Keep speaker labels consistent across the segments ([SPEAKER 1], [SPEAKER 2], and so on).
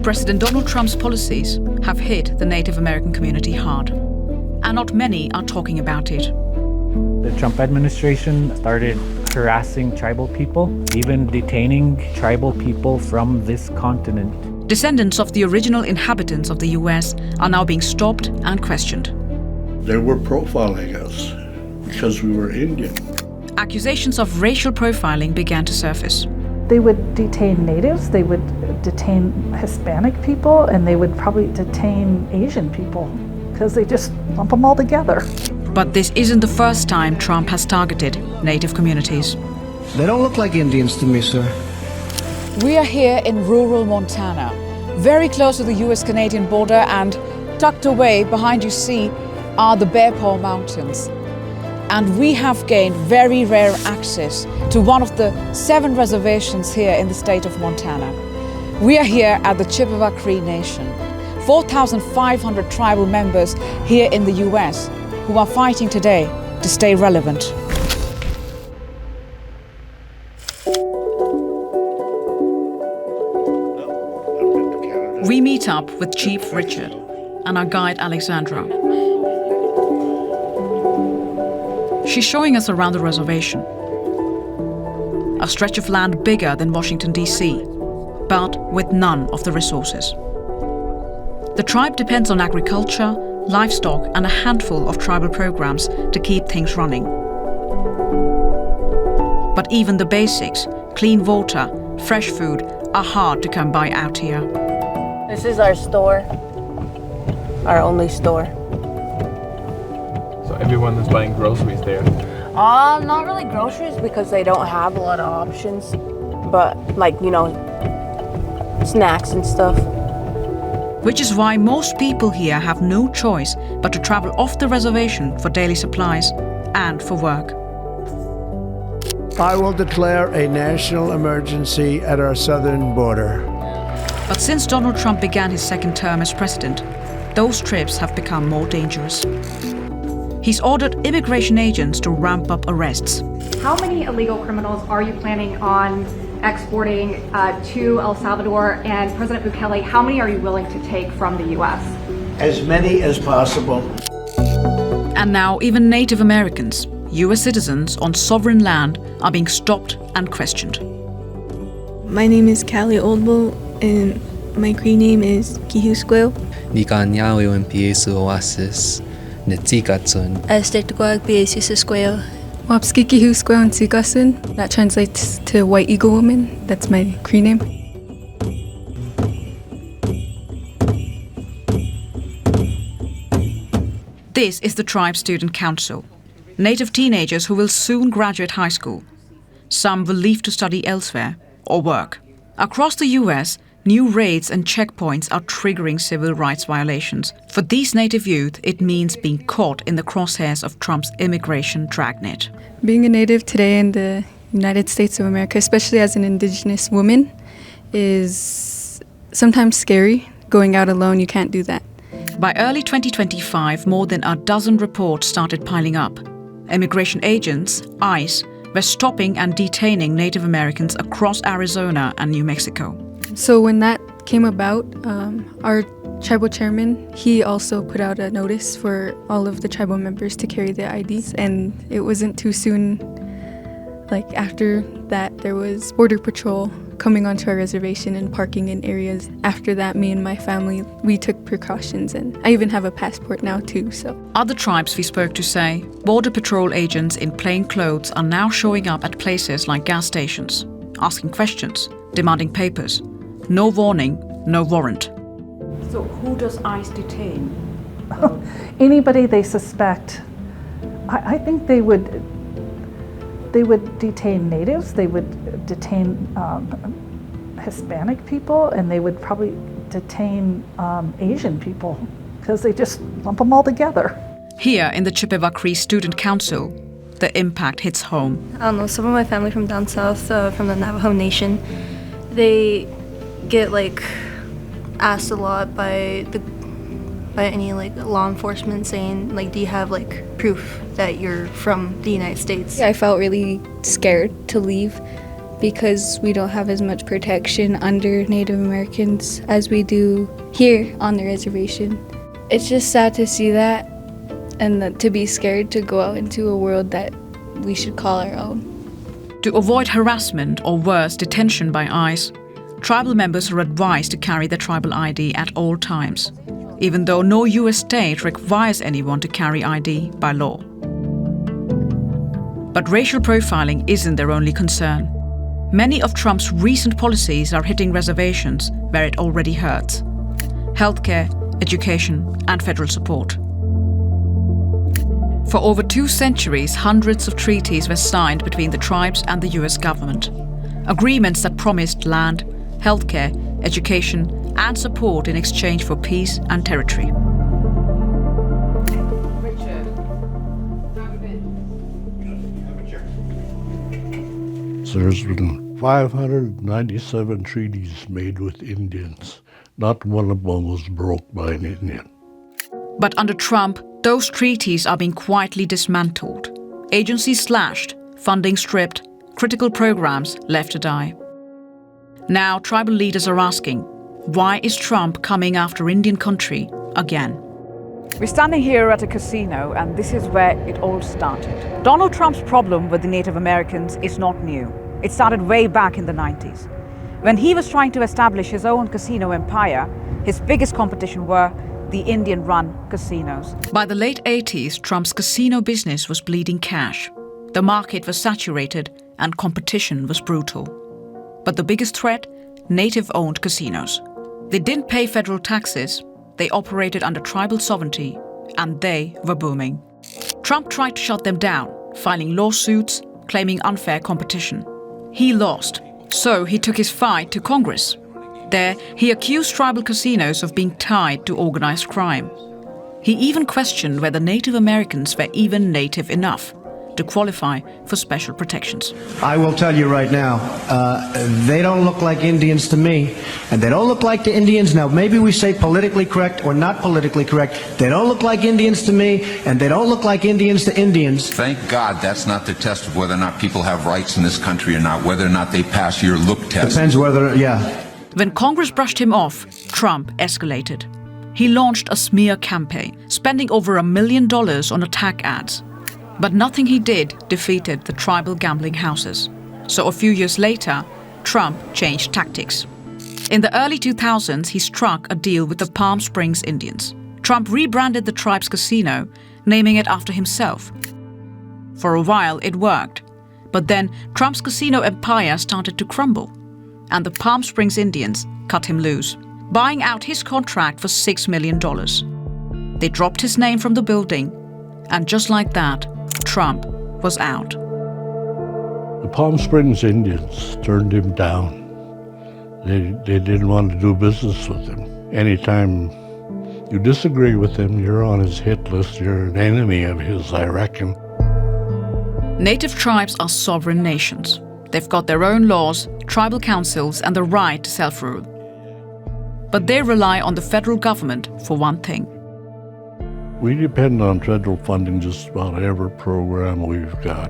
[SPEAKER 1] President Donald Trump's policies have hit the Native American community hard, and not many are talking about it.
[SPEAKER 2] The Trump administration started harassing tribal people, even detaining tribal people from this continent.
[SPEAKER 1] Descendants of the original inhabitants of the US are now being stopped and questioned.
[SPEAKER 3] They were profiling us because we were Indian.
[SPEAKER 1] Accusations of racial profiling began to surface.
[SPEAKER 4] They would detain natives, they would detain Hispanic people, and they would probably detain Asian people because they just lump them all together.
[SPEAKER 1] But this isn't the first time Trump has targeted Native communities.
[SPEAKER 5] They don't look like Indians to me, sir.
[SPEAKER 6] We are here in rural Montana, very close to the US-Canadian border, and tucked away behind you see are the Bear Paw Mountains. And we have gained very rare access to one of the 7 reservations here in the state of Montana. We are here at the Chippewa Cree Nation, 4,500 tribal members here in the US who are fighting today to stay relevant.
[SPEAKER 1] We meet up with Chief Richard and our guide Alexandra. She's showing us around the reservation. A stretch of land bigger than Washington, D.C., but with none of the resources. The tribe depends on agriculture, livestock, and a handful of tribal programs to keep things running. But even the basics, clean water, fresh food, are hard to come by out here.
[SPEAKER 7] This is our store, our only store.
[SPEAKER 8] So everyone is buying groceries there?
[SPEAKER 7] Not really groceries because they don't have a lot of options, but like, snacks and stuff.
[SPEAKER 1] Which is why most people here have no choice but to travel off the reservation for daily supplies and for work.
[SPEAKER 5] I will declare a national emergency at our southern border.
[SPEAKER 1] But since Donald Trump began his second term as president, those trips have become more dangerous. He's ordered immigration agents to ramp up arrests.
[SPEAKER 9] How many illegal criminals are you planning on exporting to El Salvador? And President Bukele, how many are you willing to take from the U.S.?
[SPEAKER 5] As many as possible.
[SPEAKER 1] And now even Native Americans, U.S. citizens on sovereign land, are being stopped and questioned.
[SPEAKER 10] My name is Callie Oldbull, and my Cree name is Kihuskwe.
[SPEAKER 11] Nikanyawe empiezo oasis.
[SPEAKER 10] Wapski Kihuskwe on Sikasun. That translates to White Eagle Woman. That's my Cree name.
[SPEAKER 1] This is the Tribe Student Council. Native teenagers who will soon graduate high school. Some will leave to study elsewhere or work. Across the US, new raids and checkpoints are triggering civil rights violations. For these Native youth, it means being caught in the crosshairs of Trump's immigration dragnet.
[SPEAKER 10] Being a Native today in the United States of America, especially as an Indigenous woman, is sometimes scary. Going out alone, you can't do that.
[SPEAKER 1] By early 2025, more than a dozen reports started piling up. Immigration agents, ICE, were stopping and detaining Native Americans across Arizona and New Mexico.
[SPEAKER 10] So when that came about, our tribal chairman, he also put out a notice for all of the tribal members to carry their IDs. And it wasn't too soon, like after that, there was Border Patrol coming onto our reservation and parking in areas. After that, me and my family, we took precautions, and I even have a passport now too, so.
[SPEAKER 1] Other tribes we spoke to say Border Patrol agents in plain clothes are now showing up at places like gas stations, asking questions, demanding papers. No warning, no warrant. So who does ICE detain?
[SPEAKER 4] Anybody they suspect. I think they would detain natives, they would detain Hispanic people, and they would probably detain Asian people because they just lump them all together.
[SPEAKER 1] Here in the Chippewa Cree Student Council, the impact hits home.
[SPEAKER 12] I don't know, some of my family from down south, from the Navajo Nation, they get asked a lot by any law enforcement saying do you have proof that you're from the United States?
[SPEAKER 13] I felt really scared to leave
[SPEAKER 10] because we don't have as much protection under Native Americans as we do here on the reservation. It's just sad to see that and to be scared to go out into a world that we should call our own.
[SPEAKER 1] To avoid harassment or worse, detention by ICE, tribal members are advised to carry their tribal ID at all times, even though no US state requires anyone to carry ID by law. But racial profiling isn't their only concern. Many of Trump's recent policies are hitting reservations where it already hurts: healthcare, education, and federal support. For over 2 centuries, hundreds of treaties were signed between the tribes and the US government. Agreements that promised land, healthcare, education, and support in exchange for peace and territory.
[SPEAKER 3] There's been 597 treaties made with Indians. Not one of them was broke by an Indian.
[SPEAKER 1] But under Trump, those treaties are being quietly dismantled. Agencies slashed, funding stripped, critical programs left to die. Now tribal leaders are asking, why is Trump coming after Indian country again?
[SPEAKER 6] We're standing here at a casino, and this is where it all started. Donald Trump's problem with the Native Americans is not new. It started way back in the 90s. When he was trying to establish his own casino empire, his biggest competition were the Indian-run casinos.
[SPEAKER 1] By the late 80s, Trump's casino business was bleeding cash. The market was saturated and competition was brutal. But the biggest threat? Native-owned casinos. They didn't pay federal taxes, they operated under tribal sovereignty, and they were booming. Trump tried to shut them down, filing lawsuits, claiming unfair competition. He lost, so he took his fight to Congress. There, he accused tribal casinos of being tied to organized crime. He even questioned whether Native Americans were even native enough to qualify for special protections.
[SPEAKER 13] I will tell you right now, they don't look like Indians to me, and they don't look like the Indians. Now, maybe we say politically correct or not politically correct. They don't look like Indians to me, and they don't look like Indians to Indians.
[SPEAKER 14] Thank God that's not the test of whether or not people have rights in this country or not, whether or not they pass your look test.
[SPEAKER 13] Depends whether, yeah.
[SPEAKER 1] When Congress brushed him off, Trump escalated. He launched a smear campaign, spending over $1 million on attack ads. But nothing he did defeated the tribal gambling houses. So a few years later, Trump changed tactics. In the early 2000s, he struck a deal with the Palm Springs Indians. Trump rebranded the tribe's casino, naming it after himself. For a while, it worked. But then Trump's casino empire started to crumble, and the Palm Springs Indians cut him loose, buying out his contract for $6 million. They dropped his name from the building, and just like that, Trump was out.
[SPEAKER 3] The Palm Springs Indians turned him down. They didn't want to do business with him. Anytime you disagree with him, you're on his hit list. You're an enemy of his, I reckon.
[SPEAKER 1] Native tribes are sovereign nations. They've got their own laws, tribal councils, and the right to self-rule. But they rely on the federal government for one thing.
[SPEAKER 3] We depend on federal funding just about every program we've got.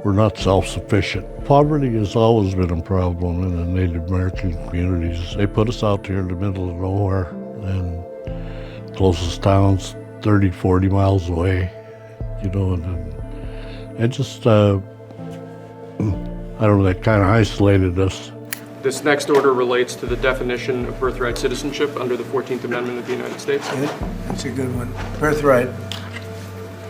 [SPEAKER 3] We're not self-sufficient. Poverty has always been a problem in the Native American communities. They put us out here in the middle of nowhere, and closest town's 30, 40 miles away, you know, and just, I don't know, that kind of isolated us.
[SPEAKER 8] This next order relates to the definition of birthright citizenship under the 14th Amendment of the United States.
[SPEAKER 5] That's a good one. Birthright.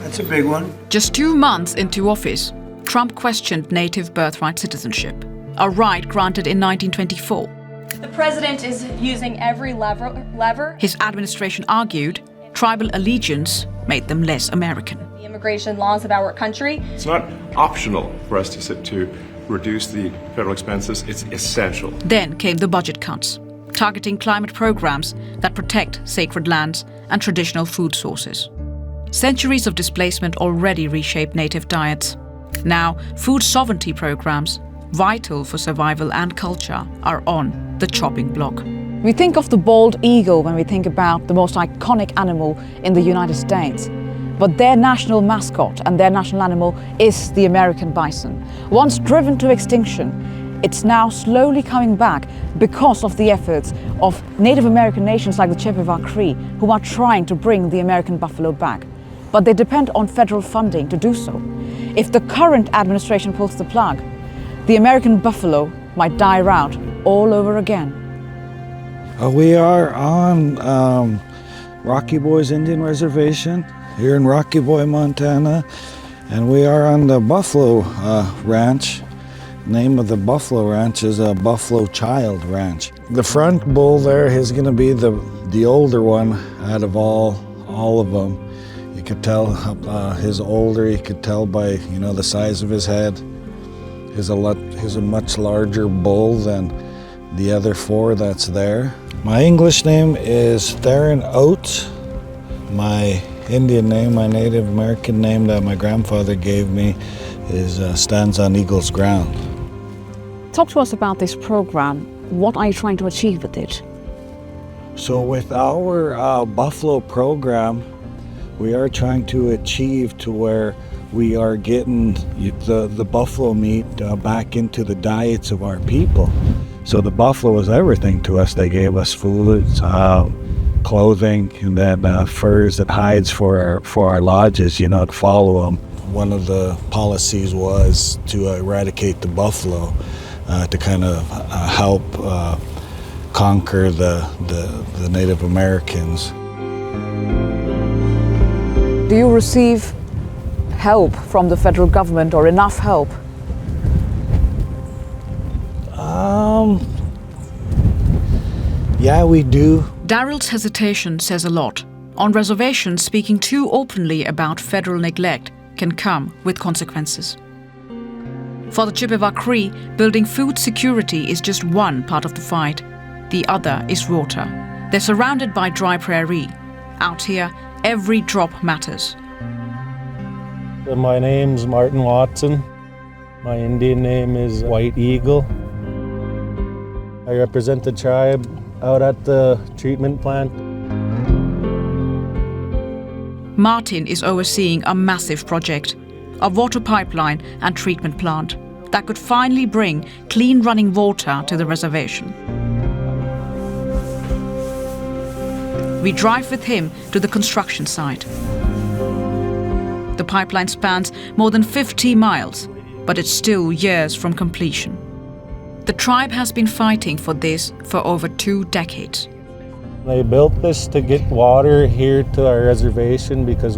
[SPEAKER 5] That's a big one.
[SPEAKER 1] Just 2 months into office, Trump questioned native birthright citizenship, a right granted in 1924.
[SPEAKER 15] The president is using every lever.
[SPEAKER 1] His administration argued tribal allegiance made them less American.
[SPEAKER 15] The immigration laws of our country.
[SPEAKER 16] It's not optional for us to reduce the federal expenses, it's essential.
[SPEAKER 1] Then came the budget cuts, targeting climate programs that protect sacred lands and traditional food sources. Centuries of displacement already reshaped native diets. Now, food sovereignty programs, vital for survival and culture, are on the chopping block.
[SPEAKER 6] We think of the bald eagle when we think about the most iconic animal in the United States. But their national mascot and their national animal is the American bison. Once driven to extinction, it's now slowly coming back because of the efforts of Native American nations like the Chippewa Cree, who are trying to bring the American buffalo back. But they depend on federal funding to do so. If the current administration pulls the plug, the American buffalo might die out all over again.
[SPEAKER 17] We are on Rocky Boys Indian Reservation here in Rocky Boy, Montana, and we are on the Buffalo Ranch. Name of the Buffalo Ranch is Buffalo Child Ranch. The front bull there is going to be the older one out of all of them. You could tell he's older. You could tell by the size of his head. He's a much larger bull than the other four that's there. My English name is Theron Oates. My Indian name, my Native American name that my grandfather gave me is Stands on Eagle's Ground.
[SPEAKER 6] Talk to us about this program. What are you trying to achieve with it?
[SPEAKER 17] So with our buffalo program, we are trying to achieve to where we are getting the buffalo meat back into the diets of our people. So the buffalo was everything to us. They gave us food, clothing, and then furs and hides for our lodges, to follow them. One of the policies was to eradicate the buffalo to kind of help conquer the Native Americans.
[SPEAKER 6] Do you receive help from the federal government, or enough help?
[SPEAKER 17] Yeah, we do.
[SPEAKER 1] Daryl's hesitation says a lot. On reservations, speaking too openly about federal neglect can come with consequences. For the Chippewa Cree, building food security is just one part of the fight. The other is water. They're surrounded by dry prairie. Out here, every drop matters.
[SPEAKER 18] My name's Martin Watson. My Indian name is White Eagle. I represent the tribe out at the treatment plant.
[SPEAKER 1] Martin is overseeing a massive project, a water pipeline and treatment plant that could finally bring clean running water to the reservation. We drive with him to the construction site. The pipeline spans more than 50 miles, but it's still years from completion. The tribe has been fighting for this for over 2 decades.
[SPEAKER 18] They built this to get water here to our reservation because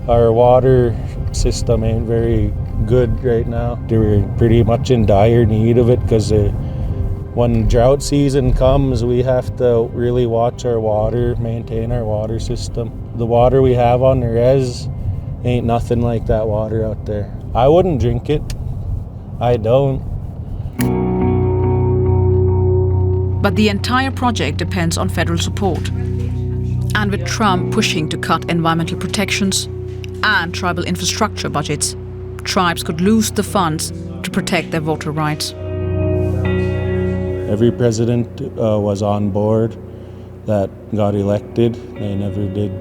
[SPEAKER 18] our water system ain't very good right now. We're pretty much in dire need of it because when drought season comes, we have to really watch our water, maintain our water system. The water we have on the res ain't nothing like that water out there. I wouldn't drink it. I don't.
[SPEAKER 1] But the entire project depends on federal support. And with Trump pushing to cut environmental protections and tribal infrastructure budgets, tribes could lose the funds to protect their voter rights.
[SPEAKER 18] Every president was on board that got elected. They never did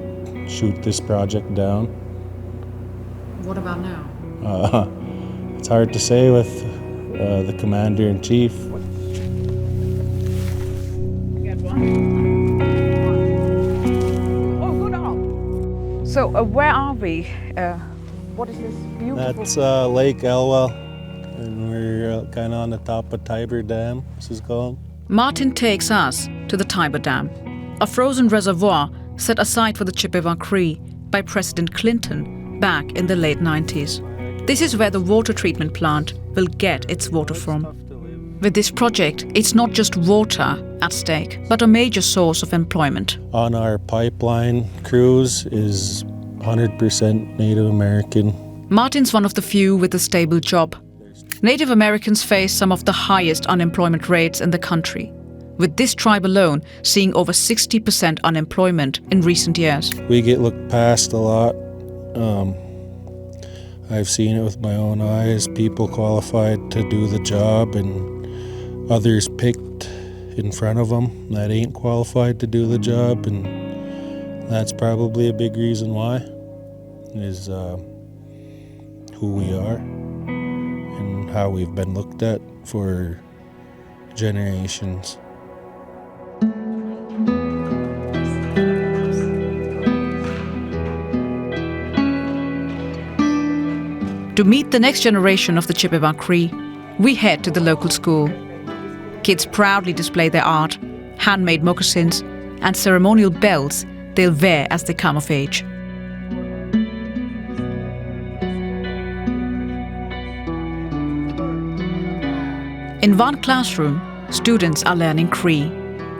[SPEAKER 18] shoot this project down.
[SPEAKER 1] What about now?
[SPEAKER 18] It's hard to say with the commander-in-chief.
[SPEAKER 6] So where are we? What is this beautiful?
[SPEAKER 18] That's Lake Elwell, and we're kind of on the top of Tiber Dam, this is called.
[SPEAKER 1] Martin takes us to the Tiber Dam, a frozen reservoir set aside for the Chippewa Cree by President Clinton back in the late 90s. This is where the water treatment plant will get its water from. With this project, it's not just water at stake, but a major source of employment.
[SPEAKER 18] On our pipeline crews is 100% Native American.
[SPEAKER 1] Martin's one of the few with a stable job. Native Americans face some of the highest unemployment rates in the country, with this tribe alone seeing over 60% unemployment in recent years.
[SPEAKER 18] We get looked past a lot. I've seen it with my own eyes. People qualified to do the job and others picked in front of them that ain't qualified to do the job, and That's probably a big reason why, is who we are and how we've been looked at for generations.
[SPEAKER 1] To meet the next generation of the Chippewa Cree, we head to the local school. Kids proudly display their art, handmade moccasins, and ceremonial belts they'll wear as they come of age. In one classroom, students are learning Cree,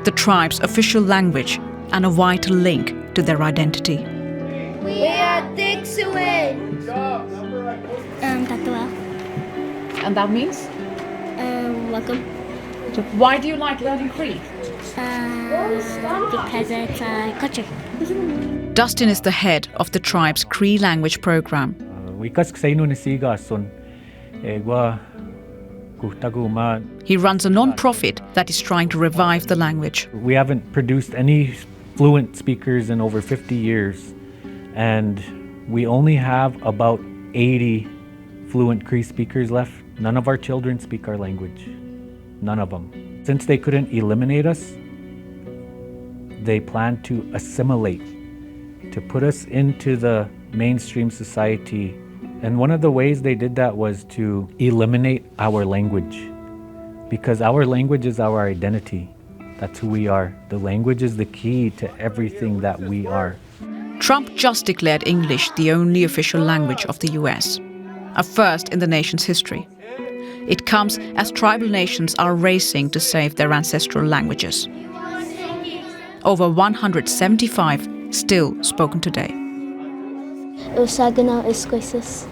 [SPEAKER 1] the tribe's official language and a vital link to their identity.
[SPEAKER 19] We are Dixie.
[SPEAKER 1] And that means?
[SPEAKER 19] Welcome.
[SPEAKER 1] Why do you like learning Cree?
[SPEAKER 19] Because it's culture.
[SPEAKER 1] Dustin is the head of the tribe's Cree language program. He runs a non-profit that is trying to revive the language.
[SPEAKER 2] We haven't produced any fluent speakers in over 50 years, and we only have about 80 fluent Cree speakers left. None of our children speak our language. None of them. Since they couldn't eliminate us, they plan to assimilate, to put us into the mainstream society. And one of the ways they did that was to eliminate our language, because our language is our identity. That's who we are. The language is the key to everything that we are.
[SPEAKER 1] Trump just declared English the only official language of the US, a first in the nation's history. It comes as tribal nations are racing to save their ancestral languages. Over 175 still spoken today.
[SPEAKER 19] Usagana Iskoisis.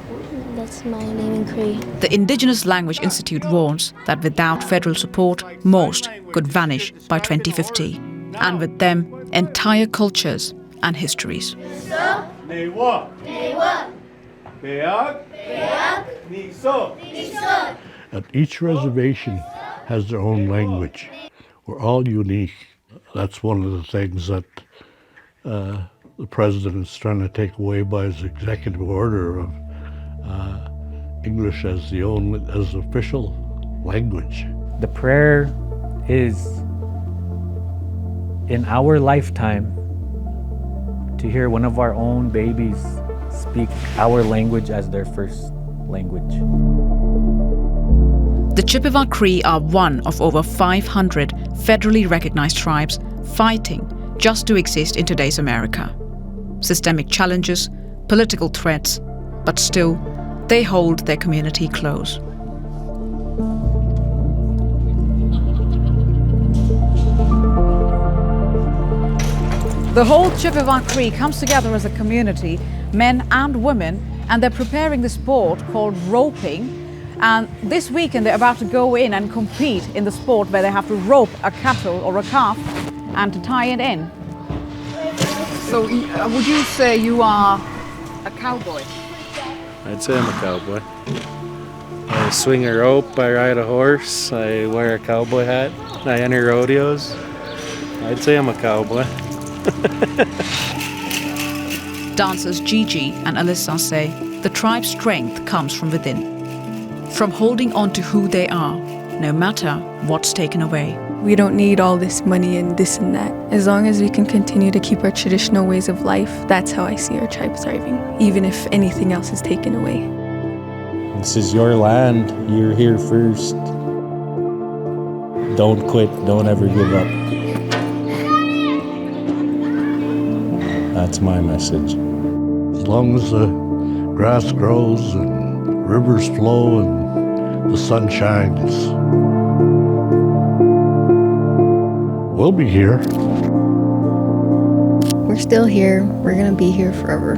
[SPEAKER 19] That's my name in Cree.
[SPEAKER 1] The Indigenous Language Institute warns that without federal support, most could vanish by 2050. And with them, entire cultures and histories.
[SPEAKER 3] And each reservation has their own language. We're all unique. That's one of the things that the president is trying to take away by his executive order of English as the official language.
[SPEAKER 2] The prayer is, in our lifetime, to hear one of our own babies speak our language as their first language.
[SPEAKER 1] The Chippewa Cree are one of over 500 federally recognized tribes fighting just to exist in today's America. Systemic challenges, political threats, but still, they hold their community close. The whole Chippewa Cree comes together as a community, men and women, and they're preparing the sport called roping. And this weekend they're about to go in and compete in the sport where they have to rope a cattle or a calf and to tie it in. So would you say you are a cowboy?
[SPEAKER 18] I'd say I'm a cowboy. I swing a rope, I ride a horse, I wear a cowboy hat, I enter rodeos. I'd say I'm a cowboy.
[SPEAKER 1] Dancers Gigi and Alyssa say the tribe's strength comes from within. From holding on to who they are, no matter what's taken away.
[SPEAKER 10] We don't need all this money and this and that. As long as we can continue to keep our traditional ways of life, that's how I see our tribe thriving, even if anything else is taken away.
[SPEAKER 18] This is your land. You're here first. Don't quit. Don't ever give up. That's my message.
[SPEAKER 3] As long as the grass grows and rivers flow and the sun shines, we'll be here.
[SPEAKER 10] We're still here. We're gonna be here forever.